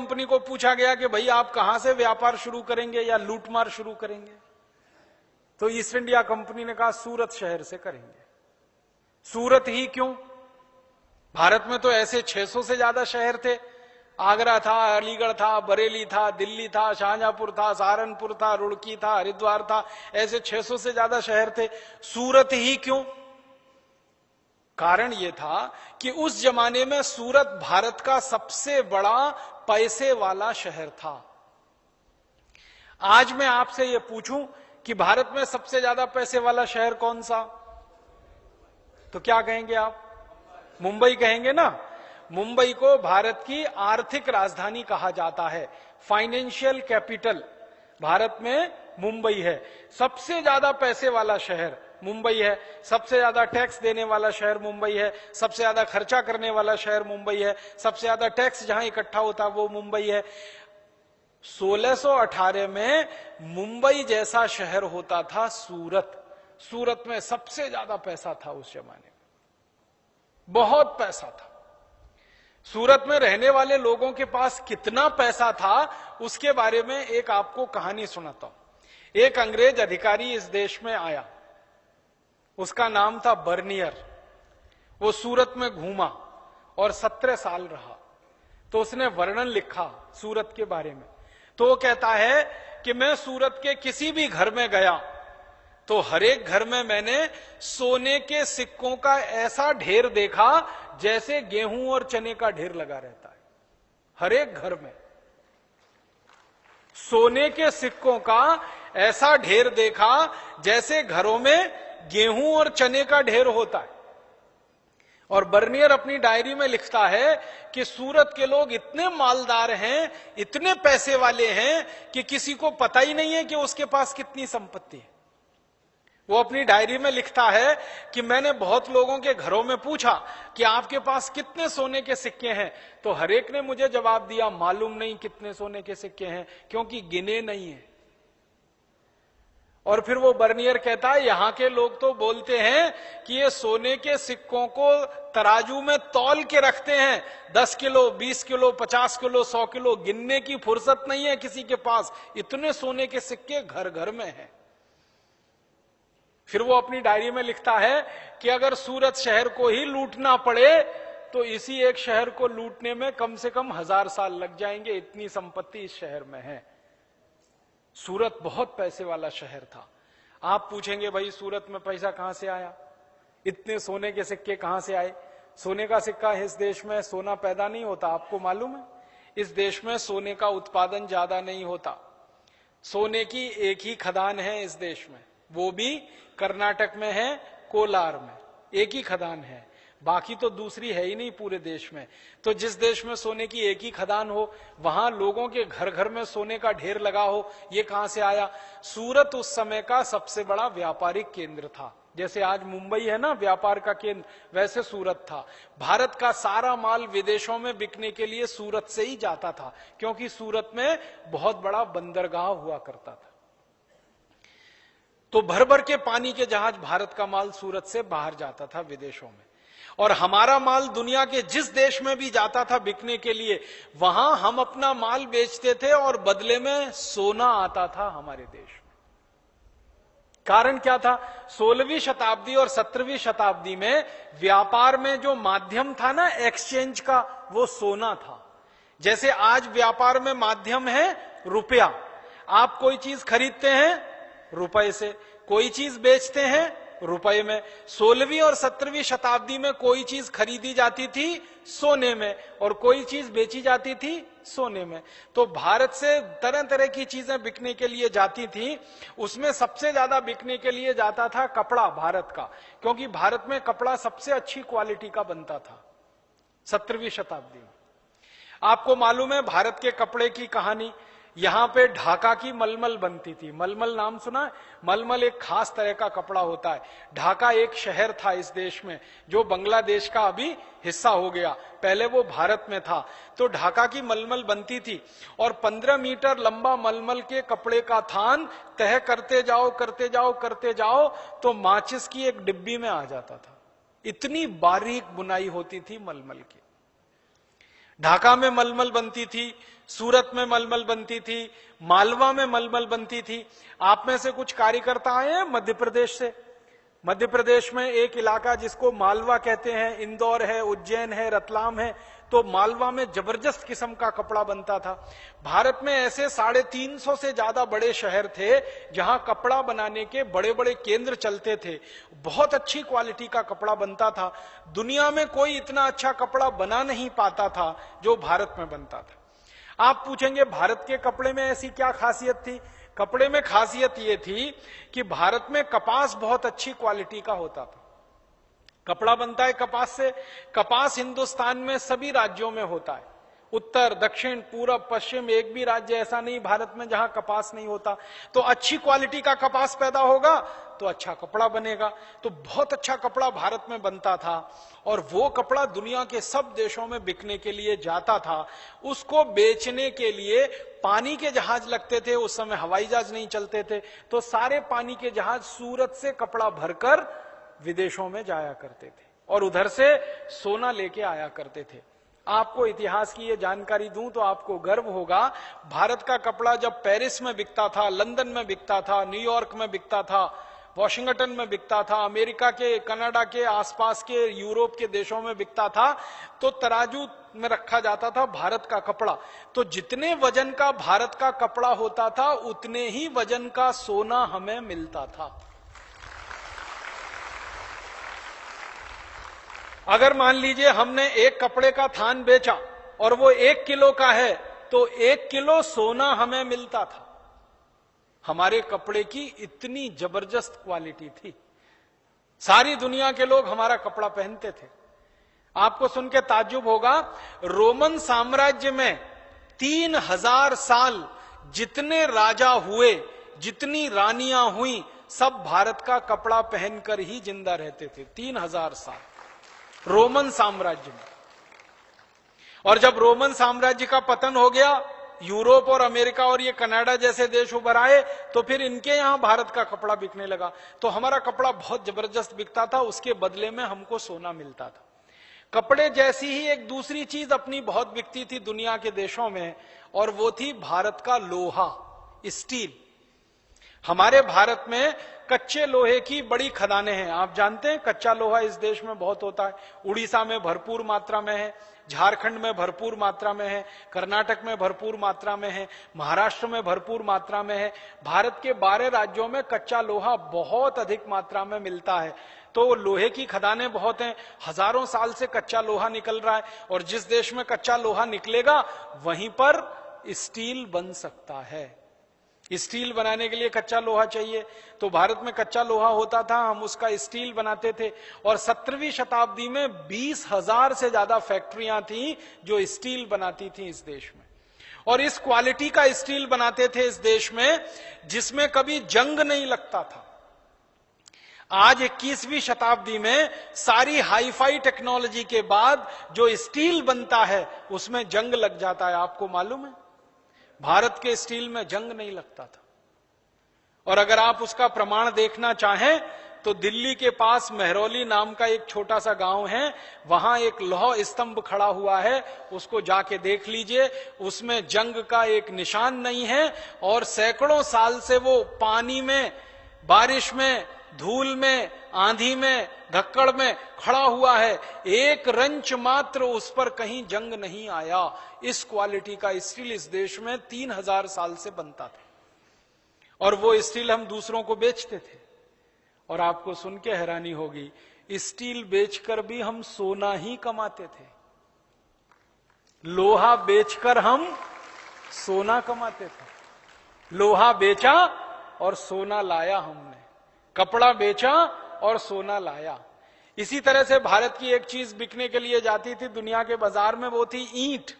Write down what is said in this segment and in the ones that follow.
Company को पूछा गया कि भाई आप कहां से व्यापार शुरू करेंगे या लूटमार शुरू करेंगे, तो ईस्ट इंडिया कंपनी ने कहा सूरत शहर से करेंगे। सूरत ही क्यों? भारत में तो ऐसे 600 से ज्यादा शहर थे। आगरा था, अलीगढ़ था, बरेली था, दिल्ली था, शाहजहांपुर था, सहारनपुर था, रुड़की था, हरिद्वार था, ऐसे 600 से ज्यादा शहर थे। सूरत ही क्यों? कारण यह था कि उस जमाने में सूरत भारत का सबसे बड़ा पैसे वाला शहर था। आज मैं आपसे यह पूछूं कि भारत में सबसे ज्यादा पैसे वाला शहर कौन सा, तो क्या कहेंगे आप? मुंबई कहेंगे ना। मुंबई को भारत की आर्थिक राजधानी कहा जाता है, फाइनेंशियल कैपिटल भारत में मुंबई है। सबसे ज्यादा पैसे वाला शहर मुंबई है, सबसे ज्यादा टैक्स देने वाला शहर मुंबई है, सबसे ज्यादा खर्चा करने वाला शहर मुंबई है, सबसे ज्यादा टैक्स जहां इकट्ठा होता वो मुंबई है। 1618 में मुंबई जैसा शहर होता था सूरत। सूरत में सबसे ज्यादा पैसा था उस जमाने में, बहुत पैसा था। सूरत में रहने वाले लोगों के पास कितना पैसा था उसके बारे में एक आपको कहानी सुनाता हूं। एक अंग्रेज अधिकारी इस देश में आया, उसका नाम था बर्नियर। वो सूरत में घूमा और 17 साल रहा। तो उसने वर्णन लिखा सूरत के बारे में। तो वो कहता है कि मैं सूरत के किसी भी घर में गया तो हर एक घर में मैंने सोने के सिक्कों का ऐसा ढेर देखा जैसे गेहूं और चने का ढेर लगा रहता है। हर एक घर में सोने के सिक्कों का ऐसा ढेर देखा जैसे घरों में गेहूं और चने का ढेर होता है। और बर्नियर अपनी डायरी में लिखता है कि सूरत के लोग इतने मालदार हैं, इतने पैसे वाले हैं कि किसी को पता ही नहीं है कि उसके पास कितनी संपत्ति है। वो अपनी डायरी में लिखता है कि मैंने बहुत लोगों के घरों में पूछा कि आपके पास कितने सोने के सिक्के हैं, तो हर एक ने मुझे जवाब दिया मालूम नहीं कितने सोने के सिक्के हैं, क्योंकि गिने नहीं है। और फिर वो बर्नियर कहता है यहां के लोग तो बोलते हैं कि ये सोने के सिक्कों को तराजू में तौल के रखते हैं, 10 किलो, 20 किलो, 50 किलो, 100 किलो, गिनने की फुर्सत नहीं है किसी के पास, इतने सोने के सिक्के घर घर में हैं। फिर वो अपनी डायरी में लिखता है कि अगर सूरत शहर को ही लूटना पड़े तो इसी एक शहर को लूटने में कम से कम 1000 साल लग जाएंगे, इतनी संपत्ति इस शहर में है। सूरत बहुत पैसे वाला शहर था। आप पूछेंगे भाई सूरत में पैसा कहां से आया, इतने सोने के सिक्के कहां से आए? सोने का सिक्का इस देश में सोना पैदा नहीं होता, आपको मालूम है? इस देश में सोने का उत्पादन ज्यादा नहीं होता। सोने की एक ही खदान है इस देश में, वो भी कर्नाटक में है, कोलार में एक ही खदान है, बाकी तो दूसरी है ही नहीं पूरे देश में। तो जिस देश में सोने की एक ही खदान हो वहां लोगों के घर घर में सोने का ढेर लगा हो, ये कहां से आया? सूरत उस समय का सबसे बड़ा व्यापारिक केंद्र था। जैसे आज मुंबई है ना व्यापार का केंद्र, वैसे सूरत था। भारत का सारा माल विदेशों में बिकने के लिए सूरत से ही जाता था, क्योंकि सूरत में बहुत बड़ा बंदरगाह हुआ करता था। तो भर भर के पानी के जहाज भारत का माल सूरत से बाहर जाता था विदेशों में। और हमारा माल दुनिया के जिस देश में भी जाता था बिकने के लिए, वहां हम अपना माल बेचते थे और बदले में सोना आता था हमारे देश में। कारण क्या था? 16वीं शताब्दी और 17वीं शताब्दी में व्यापार में जो माध्यम था ना एक्सचेंज का, वो सोना था। जैसे आज व्यापार में माध्यम है रुपया। आप कोई चीज खरीदते हैं रुपए से, कोई चीज बेचते हैं रुपए में। 16वीं और 17वीं शताब्दी में कोई चीज खरीदी जाती थी सोने में और कोई चीज बेची जाती थी सोने में। तो भारत से तरह तरह की चीजें बिकने के लिए जाती थी। उसमें सबसे ज्यादा बिकने के लिए जाता था कपड़ा भारत का, क्योंकि भारत में कपड़ा सबसे अच्छी क्वालिटी का बनता था 17वीं शताब्दी में। आपको मालूम है भारत के कपड़े की कहानी? यहां पे ढाका की मलमल बनती थी। मलमल नाम सुना है? मलमल एक खास तरह का कपड़ा होता है। ढाका एक शहर था इस देश में जो बांग्लादेश का अभी हिस्सा हो गया, पहले वो भारत में था। तो ढाका की मलमल बनती थी और 15 मीटर लंबा मलमल के कपड़े का थान तह करते जाओ करते जाओ करते जाओ तो माचिस की एक डिब्बी में आ जाता था। इतनी बारीक बुनाई होती थी मलमल की। ढाका में मलमल बनती थी, सूरत में मलमल बनती थी, मालवा में मलमल बनती थी। आप में से कुछ कार्यकर्ता आए हैं मध्य प्रदेश से। मध्य प्रदेश में एक इलाका जिसको मालवा कहते हैं, इंदौर है, उज्जैन है, रतलाम है, तो मालवा में जबरदस्त किस्म का कपड़ा बनता था। भारत में ऐसे 350 से ज्यादा बड़े शहर थे जहां कपड़ा बनाने के बड़े बड़े केंद्र चलते थे। बहुत अच्छी क्वालिटी का कपड़ा बनता था। दुनिया में कोई इतना अच्छा कपड़ा बना नहीं पाता था जो भारत में बनता था। आप पूछेंगे भारत के कपड़े में ऐसी क्या खासियत थी? कपड़े में खासियत यह थी कि भारत में कपास बहुत अच्छी क्वालिटी का होता था। कपड़ा बनता है कपास से। कपास हिंदुस्तान में सभी राज्यों में होता है, उत्तर, दक्षिण, पूरब, पश्चिम, एक भी राज्य ऐसा नहीं भारत में जहां कपास नहीं होता। तो अच्छी क्वालिटी का कपास पैदा होगा तो अच्छा कपड़ा बनेगा। तो बहुत अच्छा कपड़ा भारत में बनता था और वो कपड़ा दुनिया के सब देशों में बिकने के लिए जाता था। उसको बेचने के लिए पानी के जहाज लगते थे, उस समय हवाई जहाज नहीं चलते थे, तो सारे पानी के जहाज सूरत से कपड़ा भरकर विदेशों में जाया करते थे और उधर से सोना लेके आया करते थे। आपको इतिहास की ये जानकारी दूं तो आपको गर्व होगा। भारत का कपड़ा जब पेरिस में बिकता था, लंदन में बिकता था, न्यूयॉर्क में बिकता था, वॉशिंगटन में बिकता था, अमेरिका के, कनाडा के आसपास के यूरोप के देशों में बिकता था, तो तराजू में रखा जाता था भारत का कपड़ा। तो जितने वजन का भारत का कपड़ा होता था उतने ही वजन का सोना हमें मिलता था। अगर मान लीजिए हमने एक कपड़े का थान बेचा और वो 1 किलो का है तो 1 किलो सोना हमें मिलता था। हमारे कपड़े की इतनी जबरदस्त क्वालिटी थी। सारी दुनिया के लोग हमारा कपड़ा पहनते थे। आपको सुन के ताज्जुब होगा, रोमन साम्राज्य में 3000 साल जितने राजा हुए, जितनी रानियां हुई, सब भारत का कपड़ा पहनकर ही जिंदा रहते थे। 3000 साल रोमन साम्राज्य में। और जब रोमन साम्राज्य का पतन हो गया, यूरोप और अमेरिका और ये कनाडा जैसे देश उभर आए, तो फिर इनके यहां भारत का कपड़ा बिकने लगा। तो हमारा कपड़ा बहुत जबरदस्त बिकता था, उसके बदले में हमको सोना मिलता था। कपड़े जैसी ही एक दूसरी चीज अपनी बहुत बिकती थी दुनिया के देशों में, और वो थी भारत का लोहा, स्टील। हमारे भारत में कच्चे लोहे की बड़ी खदानें हैं। आप जानते हैं कच्चा लोहा इस देश में बहुत होता है। उड़ीसा में भरपूर मात्रा में है, झारखंड में भरपूर मात्रा में है, कर्नाटक में भरपूर मात्रा में है, महाराष्ट्र में भरपूर मात्रा में है। भारत के 12 राज्यों में कच्चा लोहा बहुत अधिक मात्रा में मिलता है। तो लोहे की खदानें बहुत हैं, हजारों साल से कच्चा लोहा निकल रहा है, और जिस देश में कच्चा लोहा निकलेगा वहीं पर स्टील बन सकता है। स्टील बनाने के लिए कच्चा लोहा चाहिए, तो भारत में कच्चा लोहा होता था, हम उसका स्टील बनाते थे। और 17वीं शताब्दी में 20,000 से ज्यादा फैक्ट्रियां थी जो स्टील बनाती थी इस देश में, और इस क्वालिटी का स्टील बनाते थे इस देश में जिसमें कभी जंग नहीं लगता था। आज 21वीं शताब्दी में सारी हाईफाई टेक्नोलॉजी के बाद जो स्टील बनता है उसमें जंग लग जाता है। आपको मालूम है, भारत के स्टील में जंग नहीं लगता था। और अगर आप उसका प्रमाण देखना चाहें तो दिल्ली के पास मेहरौली नाम का एक छोटा सा गांव है, वहां एक लौह स्तंभ खड़ा हुआ है, उसको जाके देख लीजिए। उसमें जंग का एक निशान नहीं है, और सैकड़ों साल से वो पानी में, बारिश में, धूल में, आंधी में, धक्कड़ में खड़ा हुआ है। एक रंच मात्र उस पर कहीं जंग नहीं आया। इस क्वालिटी का स्टील इस देश में 3000 साल से बनता था, और वो स्टील हम दूसरों को बेचते थे। और आपको सुन के हैरानी होगी, स्टील बेचकर भी हम सोना ही कमाते थे। लोहा बेचकर हम सोना कमाते थे। लोहा बेचा और सोना लाया हमने, कपड़ा बेचा और सोना लाया। इसी तरह से भारत की एक चीज बिकने के लिए जाती थी दुनिया के बाजार में, वो थी ईंट।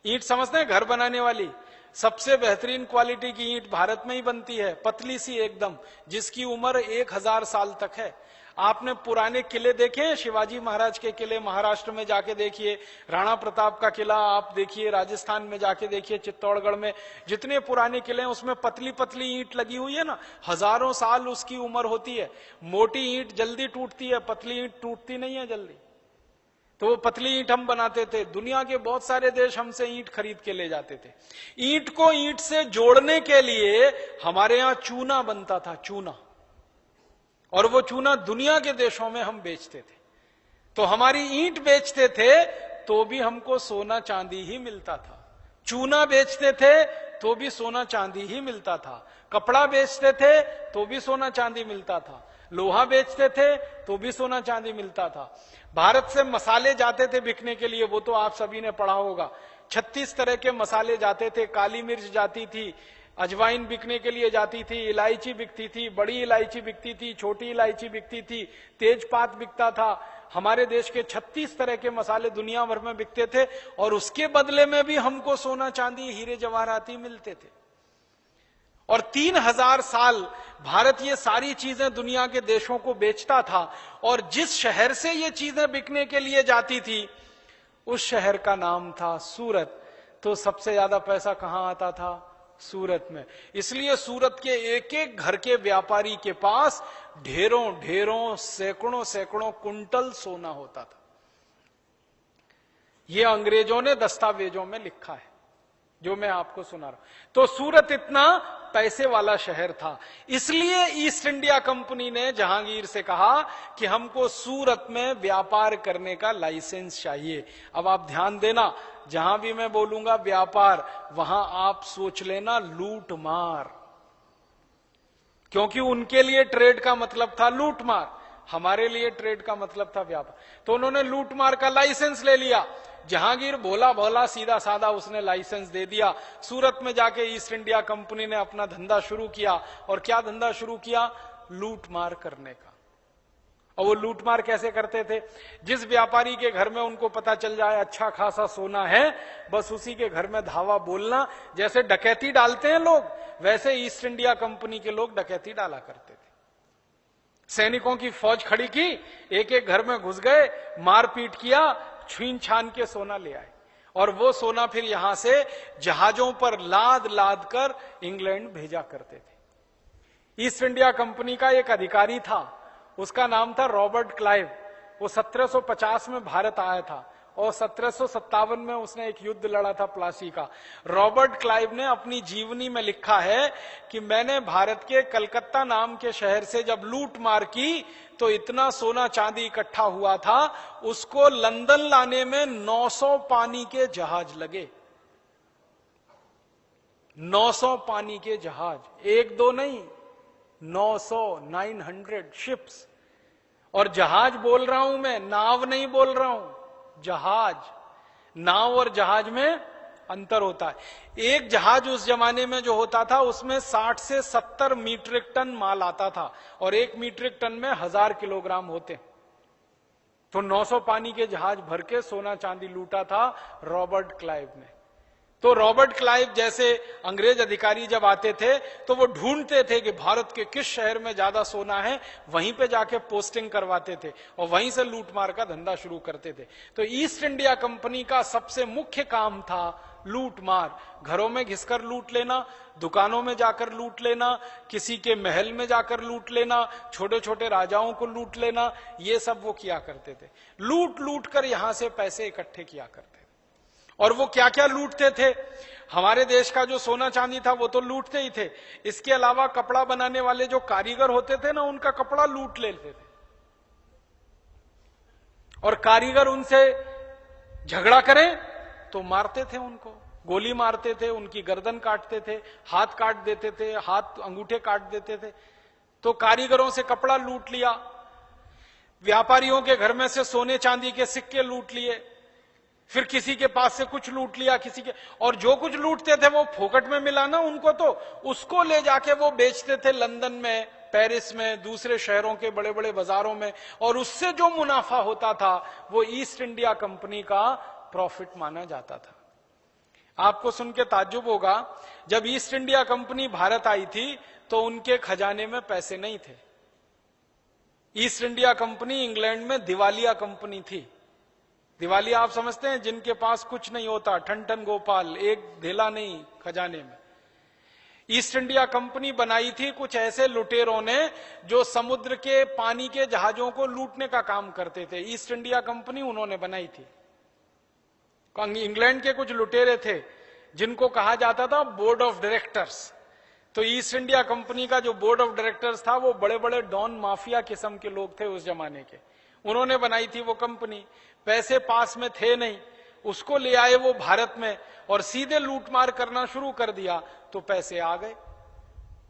ईंट समझते हैं, घर बनाने वाली। सबसे बेहतरीन क्वालिटी की ईंट भारत में ही बनती है, पतली सी एकदम, जिसकी उम्र 1000 साल तक है। आपने पुराने किले देखे हैं, शिवाजी महाराज के किले महाराष्ट्र में जाके देखिए, राणा प्रताप का किला आप देखिए, राजस्थान में जाके देखिए, चित्तौड़गढ़ में जितने पुराने किले हैं उसमें पतली पतली ईंट लगी हुई है ना, हजारों साल उसकी उम्र होती है। मोटी ईंट जल्दी टूटती है, पतली ईंट टूटती नहीं है जल्दी। तो वो पतली ईंट हम बनाते थे। दुनिया के बहुत सारे देश हमसे ईंट खरीद के ले जाते थे। ईंट को ईंट से जोड़ने के लिए हमारे यहां चूना बनता था, चूना, और वो चूना दुनिया के देशों में हम बेचते थे। तो हमारी ईंट बेचते थे तो भी हमको सोना चांदी ही मिलता था, चूना बेचते थे तो भी सोना चांदी ही मिलता था, कपड़ा बेचते थे तो भी सोना चांदी मिलता था, लोहा बेचते थे तो भी सोना चांदी मिलता था। भारत से मसाले जाते थे बिकने के लिए, वो तो आप सभी ने पढ़ा होगा। 36 तरह के मसाले जाते थे, काली मिर्च जाती थी, अजवाइन बिकने के लिए जाती थी, इलायची बिकती थी, बड़ी इलायची बिकती थी, छोटी इलायची बिकती थी, तेजपात बिकता था। हमारे देश के 36 तरह के मसाले दुनिया भर में बिकते थे, और उसके बदले में भी हमको सोना चांदी हीरे जवाहराती मिलते थे। और 3000 साल भारत ये सारी चीजें दुनिया के देशों को बेचता था, और जिस शहर से ये चीजें बिकने के लिए जाती थी उस शहर का नाम था सूरत। तो सबसे ज्यादा पैसा कहां आता था? सूरत में। इसलिए सूरत के एक एक घर के व्यापारी के पास ढेरों ढेरों, सैकड़ों सैकड़ों कुंटल सोना होता था। ये अंग्रेजों ने दस्तावेजों में लिखा है, जो मैं आपको सुना रहा हूं। तो सूरत इतना पैसे वाला शहर था, इसलिए ईस्ट इंडिया कंपनी ने जहांगीर से कहा कि हमको सूरत में व्यापार करने का लाइसेंस चाहिए। अब आप ध्यान देना, जहां भी मैं बोलूंगा व्यापार, वहां आप सोच लेना लूट मार, क्योंकि उनके लिए ट्रेड का मतलब था लूट मार, हमारे लिए ट्रेड का मतलब था व्यापार। तो उन्होंने लूट मार का लाइसेंस ले लिया। जहांगीर भोला भोला सीधा साधा उसने लाइसेंस दे दिया। सूरत में जाके ईस्ट इंडिया कंपनी ने अपना धंधा शुरू किया। और क्या धंधा शुरू किया? लूट मार करने का। और वो लूट मार कैसे करते थे? जिस व्यापारी के घर में उनको पता चल जाए अच्छा खासा सोना है, बस उसी के घर में धावा बोलना। जैसे डकैती डालते हैं लोग, वैसे ईस्ट इंडिया कंपनी के लोग डकैती डाला करते थे। सैनिकों की फौज खड़ी की, एक एक घर में घुस गए, मारपीट किया, छीन छान के सोना ले आए, और वो सोना फिर यहां से जहाजों पर लाद लाद कर इंग्लैंड भेजा करते थे। ईस्ट इंडिया कंपनी का एक अधिकारी था, उसका नाम था रॉबर्ट क्लाइव। वो 1750 में भारत आया था, और 1757 में उसने एक युद्ध लड़ा था प्लासी का। रॉबर्ट क्लाइव ने अपनी जीवनी में लिखा है कि मैंने भारत के कलकत्ता नाम के शहर से जब लूट मार की तो इतना सोना चांदी इकट्ठा हुआ था, उसको लंदन लाने में 900 पानी के जहाज लगे। 900 पानी के जहाज, एक दो नहीं, 900 शिप्स। और जहाज बोल रहा हूं मैं, नाव नहीं बोल रहा हूं, जहाज। नाव और जहाज में अंतर होता है। एक जहाज उस जमाने में जो होता था उसमें 60 से 70 मीट्रिक टन माल आता था, और 1 मीट्रिक टन में 1000 किलोग्राम होते। तो 900 पानी के जहाज भर के सोना चांदी लूटा था रॉबर्ट क्लाइव ने। तो रॉबर्ट क्लाइव जैसे अंग्रेज अधिकारी जब आते थे तो वो ढूंढते थे कि भारत के किस शहर में ज्यादा सोना है, वहीं पे जाके पोस्टिंग करवाते थे और वहीं से लूटमार का धंधा शुरू करते थे। तो ईस्ट इंडिया कंपनी का सबसे मुख्य काम था लूटमार। घरों में घिसकर लूट लेना, दुकानों में जाकर लूट लेना, किसी के महल में जाकर लूट लेना, छोटे छोटे राजाओं को लूट लेना, ये सब वो किया करते थे। लूट लूट कर यहां से पैसे इकट्ठे किया करते थे। और वो क्या क्या लूटते थे? हमारे देश का जो सोना चांदी था वो तो लूटते ही थे, इसके अलावा कपड़ा बनाने वाले जो कारीगर होते थे ना, उनका कपड़ा लूट लेते थे। और कारीगर उनसे झगड़ा करें तो मारते थे, उनको गोली मारते थे, उनकी गर्दन काटते थे, हाथ काट देते थे, हाथ अंगूठे काट देते थे। तो कारीगरों से कपड़ा लूट लिया, व्यापारियों के घर में से सोने चांदी के सिक्के लूट लिए, फिर किसी के पास से कुछ लूट लिया, किसी के, और जो कुछ लूटते थे वो फोकट में मिला ना उनको, तो उसको ले जाके वो बेचते थे लंदन में, पेरिस में, दूसरे शहरों के बड़े बड़े बाजारों में। और उससे जो मुनाफा होता था वो ईस्ट इंडिया कंपनी का प्रॉफिट माना जाता था। आपको सुन के ताज्जुब होगा, जब ईस्ट इंडिया कंपनी भारत आई थी तो उनके खजाने में पैसे नहीं थे। ईस्ट इंडिया कंपनी इंग्लैंड में दिवालिया कंपनी थी। दिवालिया आप समझते हैं, जिनके पास कुछ नहीं होता, ठन ठन गोपाल, एक धेला नहीं खजाने में। ईस्ट इंडिया कंपनी बनाई थी कुछ ऐसे लुटेरों ने जो समुद्र के पानी के जहाजों को लूटने का काम करते थे। ईस्ट इंडिया कंपनी उन्होंने बनाई थी। इंग्लैंड के कुछ लुटेरे थे जिनको कहा जाता था बोर्ड ऑफ डायरेक्टर्स। तो ईस्ट इंडिया कंपनी का जो बोर्ड ऑफ डायरेक्टर्स था वो बड़े बड़े डॉन माफिया किस्म के लोग थे उस जमाने के। उन्होंने बनाई थी वो कंपनी। पैसे पास में थे नहीं, उसको ले आए वो भारत में और सीधे लूटमार करना शुरू कर दिया, तो पैसे आ गए।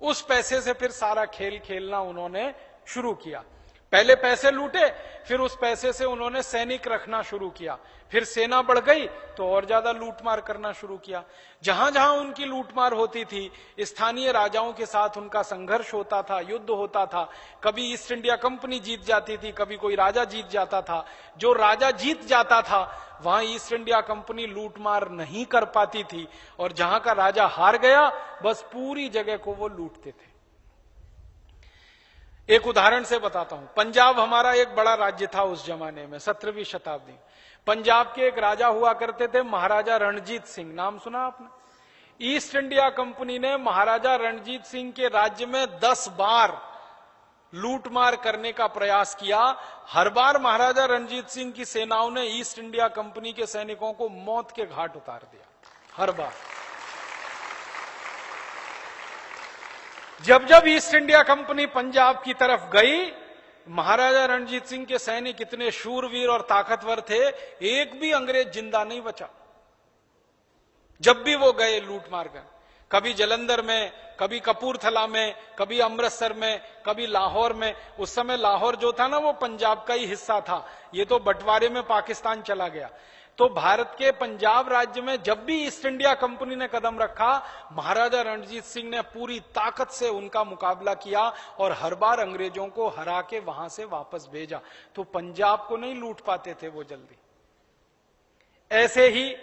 उस पैसे से फिर सारा खेल खेलना उन्होंने शुरू किया। पहले पैसे लूटे, फिर उस पैसे से उन्होंने सैनिक रखना शुरू किया, फिर सेना बढ़ गई तो और ज्यादा लूटमार करना शुरू किया। जहां जहां उनकी लूटमार होती थी, स्थानीय राजाओं के साथ उनका संघर्ष होता था, युद्ध होता था। कभी ईस्ट इंडिया कंपनी जीत जाती थी, कभी कोई राजा जीत जाता था। जो राजा जीत जाता था वहां ईस्ट इंडिया कंपनी लूटमार नहीं कर पाती थी, और जहां का राजा हार गया बस पूरी जगह को वो लूटते थे। एक उदाहरण से बताता हूं। पंजाब हमारा एक बड़ा राज्य था उस जमाने में, 17वीं शताब्दी। पंजाब के एक राजा हुआ करते थे महाराजा रणजीत सिंह, नाम सुना आपने? ईस्ट इंडिया कंपनी ने महाराजा रणजीत सिंह के राज्य में 10 बार लूटमार करने का प्रयास किया। हर बार महाराजा रणजीत सिंह की सेनाओं ने ईस्ट इंडिया कंपनी के सैनिकों को मौत के घाट उतार दिया, हर बार। जब जब ईस्ट इंडिया कंपनी पंजाब की तरफ गई, महाराजा रणजीत सिंह के सैनिक इतने शूरवीर और ताकतवर थे, एक भी अंग्रेज जिंदा नहीं बचा। जब भी वो गए लूट मार कर, कभी जलंधर में, कभी कपूरथला में, कभी अमृतसर में, कभी लाहौर में। उस समय लाहौर जो था ना वो पंजाब का ही हिस्सा था, ये तो बंटवारे में पाकिस्तान चला गया। तो भारत के पंजाब राज्य में जब भी ईस्ट इंडिया कंपनी ने कदम रखा, महाराजा रणजीत सिंह ने पूरी ताकत से उनका मुकाबला किया और हर बार अंग्रेजों को हरा के वहां से वापस भेजा। तो पंजाब को नहीं लूट पाते थे वो जल्दी। ऐसे ही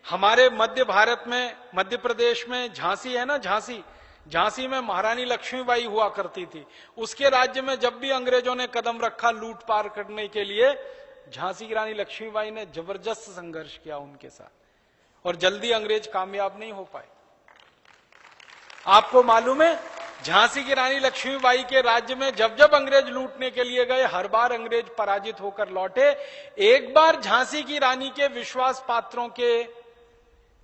हमारे मध्य भारत में, मध्य प्रदेश में झांसी है ना, झांसी में महारानी लक्ष्मीबाई हुआ करती थी। उसके राज्य में जब भी अंग्रेजों ने कदम रखा लूट पार करने के लिए, झांसी की रानी लक्ष्मीबाई ने जबरदस्त संघर्ष किया उनके साथ, और जल्दी अंग्रेज कामयाब नहीं हो पाए। आपको मालूम है, झांसी की रानी लक्ष्मीबाई के राज्य में जब जब अंग्रेज लूटने के लिए गए, हर बार अंग्रेज पराजित होकर लौटे। एक बार झांसी की रानी के विश्वास पात्रों के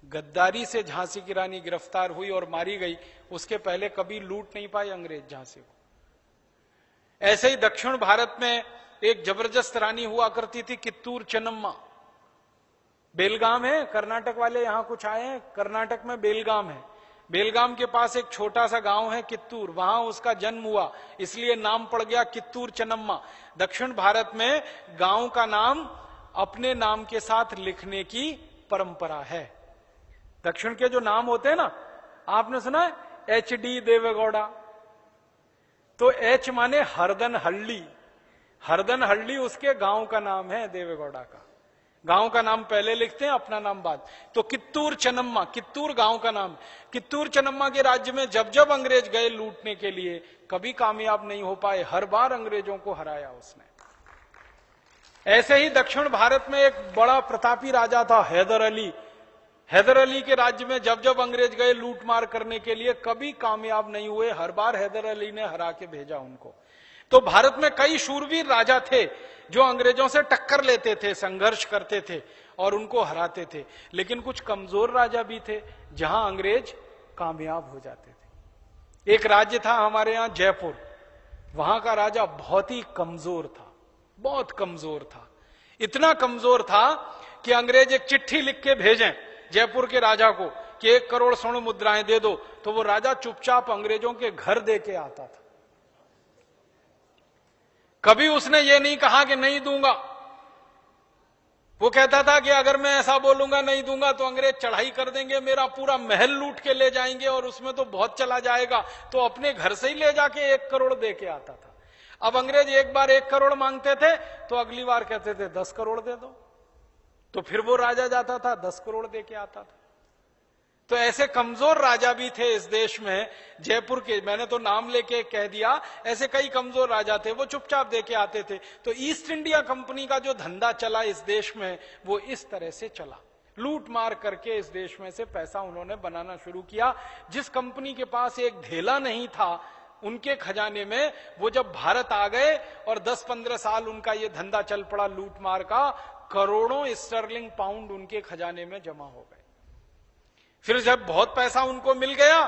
गद्दारी से झांसी की रानी गिरफ्तार हुई और मारी गई। उसके पहले कभी लूट नहीं पाए अंग्रेज झांसी को। ऐसे ही दक्षिण भारत में एक जबरदस्त रानी हुआ करती थी, कित्तूर चेन्नम्मा। बेलगाम है, कर्नाटक वाले यहां कुछ आए हैं, कर्नाटक में बेलगाम है। बेलगाम के पास एक छोटा सा गांव है कित्तूर, वहां उसका जन्म हुआ, इसलिए नाम पड़ गया कित्तूर चेन्नम्मा। दक्षिण भारत में गांव का नाम अपने नाम के साथ लिखने की परंपरा है। दक्षिण के जो नाम होते हैं ना, आपने सुना है HD देवेगौड़ा, तो एच माने हरदनहल्ली, हरदनहल्ली उसके गांव का नाम है, देवेगौड़ा का। गांव का नाम पहले लिखते हैं, अपना नाम बाद। तो कित्तूर चेन्नम्मा, कित्तूर गांव का नाम। कित्तूर चेन्नम्मा के राज्य में जब जब अंग्रेज गए लूटने के लिए, कभी कामयाब नहीं हो पाए, हर बार अंग्रेजों को हराया उसने। ऐसे ही दक्षिण भारत में एक बड़ा प्रतापी राजा था हैदर अली। हैदर अली के राज्य में जब जब अंग्रेज गए लूटमार करने के लिए, कभी कामयाब नहीं हुए, हर बार हैदर अली ने हरा के भेजा उनको। तो भारत में कई शूरवीर राजा थे जो अंग्रेजों से टक्कर लेते थे, संघर्ष करते थे और उनको हराते थे। लेकिन कुछ कमजोर राजा भी थे जहां अंग्रेज कामयाब हो जाते थे। एक राज्य था हमारे यहां जयपुर, वहां का राजा बहुत ही कमजोर था, बहुत कमजोर था। इतना कमजोर था कि अंग्रेज एक चिट्ठी लिख के भेजें जयपुर के राजा को कि 1 करोड़ स्वर्ण मुद्राएं दे दो, तो वो राजा चुपचाप अंग्रेजों के घर दे के आता था। कभी उसने ये नहीं कहा कि नहीं दूंगा। वो कहता था कि अगर मैं ऐसा बोलूंगा नहीं दूंगा तो अंग्रेज चढ़ाई कर देंगे, मेरा पूरा महल लूट के ले जाएंगे और उसमें तो बहुत चला जाएगा, तो अपने घर से ही ले जाके 1 करोड़ दे के आता था। अब अंग्रेज एक बार 1 करोड़ मांगते थे तो अगली बार कहते थे 10 करोड़ दे दो, तो फिर वो राजा जाता था 10 करोड़ दे के आता था। तो ऐसे कमजोर राजा भी थे इस देश में। जयपुर के, मैंने तो नाम लेके कह दिया, ऐसे कई कमजोर राजा थे, वो चुपचाप दे के आते थे। तो ईस्ट इंडिया कंपनी का जो धंधा चला इस देश में, वो इस तरह से चला। लूट मार करके इस देश में से पैसा उन्होंने बनाना शुरू किया। जिस कंपनी के पास एक ढेला नहीं था उनके खजाने में, वो जब भारत आ गए और 10-15 साल उनका ये धंधा चल पड़ा लूट मार का, करोड़ों स्टर्लिंग पाउंड उनके खजाने में जमा हो गए। फिर जब बहुत पैसा उनको मिल गया